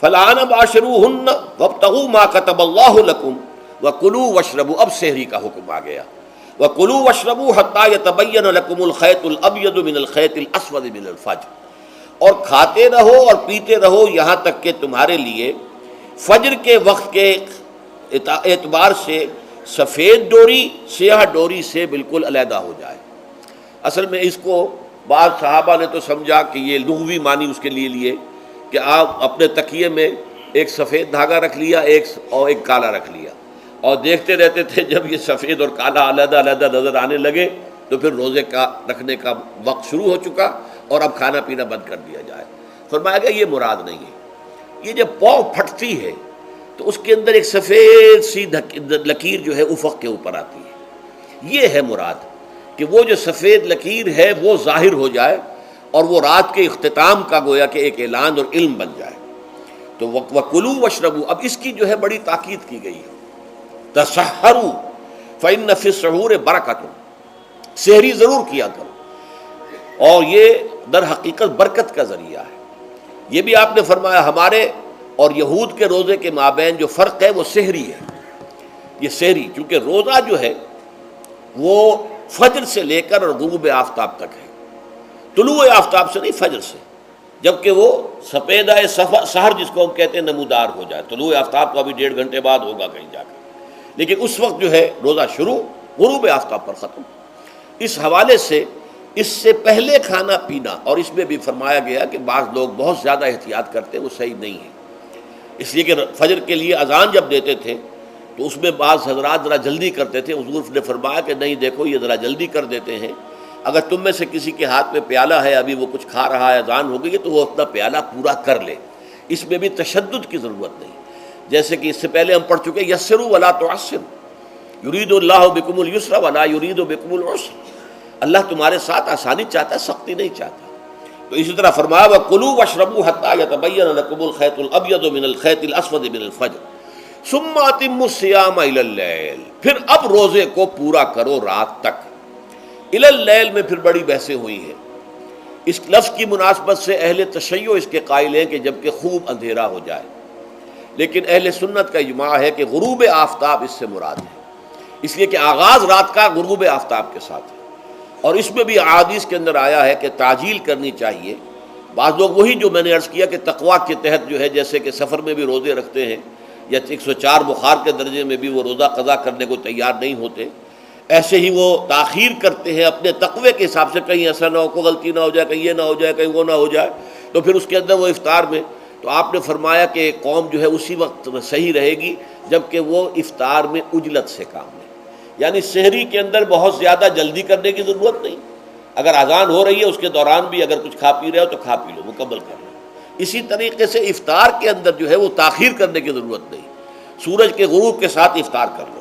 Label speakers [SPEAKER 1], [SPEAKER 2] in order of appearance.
[SPEAKER 1] فالآن باشروہن وابتغوا ما کتب اللہ لکم وکلوا واشربوا، اب سحری کا حکم آ گیا، وکلوا واشربوا حتی یتبین لکم الخیط الابیض من الخیط الاسود من الفجر، اور کھاتے رہو اور پیتے رہو یہاں تک کہ تمہارے لیے فجر کے وقت کے اعتبار سے سفید ڈوری سیاہ ڈوری سے بالکل علیحدہ ہو جائے۔ اصل میں اس کو بعض صحابہ نے تو سمجھا کہ یہ لغوی معنی اس کے لیے کہ آپ اپنے تکیے میں ایک سفید دھاگا رکھ لیا ایک کالا رکھ لیا، اور دیکھتے رہتے تھے، جب یہ سفید اور کالا علیحدہ علیحدہ نظر آنے لگے تو پھر روزے کا رکھنے کا وقت شروع ہو چکا اور اب کھانا پینا بند کر دیا جائے۔ فرمایا گیا یہ مراد نہیں ہے، یہ جب پاؤں پھٹتی ہے تو اس کے اندر ایک سفید سی لکیر جو ہے افق کے اوپر آتی ہے، یہ ہے مراد، کہ وہ جو سفید لکیر ہے وہ ظاہر ہو جائے اور وہ رات کے اختتام کا گویا کہ ایک اعلان اور علم بن جائے۔ تو وَكُلُوا وَاشْرَبُوا، اب اس کی جو ہے بڑی تاکید کی گئی ہے، تسحروا فإن فی السحور برکۃ، سحری ضرور کیا کرو، اور یہ در حقیقت برکت کا ذریعہ ہے۔ یہ بھی آپ نے فرمایا ہمارے اور یہود کے روزے کے مابین جو فرق ہے وہ سحری ہے۔ یہ سحری چونکہ روزہ جو ہے وہ فجر سے لے کر اور غروب آفتاب تک ہے، طلوع آفتاب سے نہیں، فجر سے، جبکہ وہ سپیدہ سحر جس کو ہم کہتے ہیں نمودار ہو جائے۔ طلوع آفتاب تو ابھی 1.5 گھنٹے بعد ہوگا کہیں جا کر، لیکن اس وقت جو ہے روزہ شروع، غروب آفتاب پر ختم۔ اس حوالے سے اس سے پہلے کھانا پینا، اور اس میں بھی فرمایا گیا کہ بعض لوگ بہت زیادہ احتیاط کرتے ہیں، وہ صحیح نہیں ہے، اس لیے کہ فجر کے لیے اذان جب دیتے تھے تو اس میں بعض حضرات ذرا جلدی کرتے تھے۔ حضور نے فرمایا کہ نہیں، دیکھو یہ ذرا جلدی کر دیتے ہیں، اگر تم میں سے کسی کے ہاتھ میں پیالہ ہے، ابھی وہ کچھ کھا رہا ہے، اذان ہو گئی ہے، تو وہ اپنا پیالہ پورا کر لے، اس میں بھی تشدد کی ضرورت نہیں۔ جیسے کہ اس سے پہلے ہم پڑھ چکے یسروا ولا تعسروا، یرید اللہ بکم الیسر ولا یرید بکم العسر، اللہ تمہارے ساتھ آسانی چاہتا ہے، سختی نہیں چاہتا۔ تو اسی طرح فرمایا وَكُلُوا وَاشْرَبُوا حَتَّى يَتَبَيَّنَ لَكُمُ الْخَيْطُ الْأَبْيَضُ مِنَ الْخَيْطِ الْأَسْوَدِ مِنَ الْفَجْرِ ثُمَّ أَتِمُّوا الصِّيَامَ إِلَى اللَّيْلِ، پھر اب روزے کو پورا کرو رات تک۔ إِلَى اللَّيْلِ میں پھر بڑی بحثیں ہوئی ہیں، اس لفظ کی مناسبت سے اہل تشیع اس کے قائل ہیں کہ جب کہ خوب اندھیرا ہو جائے، لیکن اہل سنت کا اجماع ہے کہ غروب آفتاب اس سے مراد ہے، اس لیے کہ آغاز رات کا غروب آفتاب کے ساتھ ہے۔ اور اس میں بھی احادیث کے اندر آیا ہے کہ تعجیل کرنی چاہیے۔ بعض لوگ وہی جو میں نے عرض کیا کہ تقویٰ کے تحت جو ہے، جیسے کہ سفر میں بھی روزے رکھتے ہیں، یا 104 بخار کے درجے میں بھی وہ روزہ قضا کرنے کو تیار نہیں ہوتے، ایسے ہی وہ تاخیر کرتے ہیں اپنے تقوی کے حساب سے، کہیں ایسا نہ ہو، کوئی غلطی نہ ہو جائے، کہیں یہ نہ ہو جائے، کہیں وہ نہ ہو جائے، تو پھر اس کے اندر وہ افطار میں، تو آپ نے فرمایا کہ قوم جو ہے اسی وقت صحیح رہے گی جبکہ وہ افطار میں عجلت سے کام لے، یعنی سحری کے اندر بہت زیادہ جلدی کرنے کی ضرورت نہیں، اگر اذان ہو رہی ہے اس کے دوران بھی اگر کچھ کھا پی رہے ہو تو کھا پی لو، مکمل کر لو۔ اسی طریقے سے افطار کے اندر جو ہے وہ تاخیر کرنے کی ضرورت نہیں، سورج کے غروب کے ساتھ افطار کر لو۔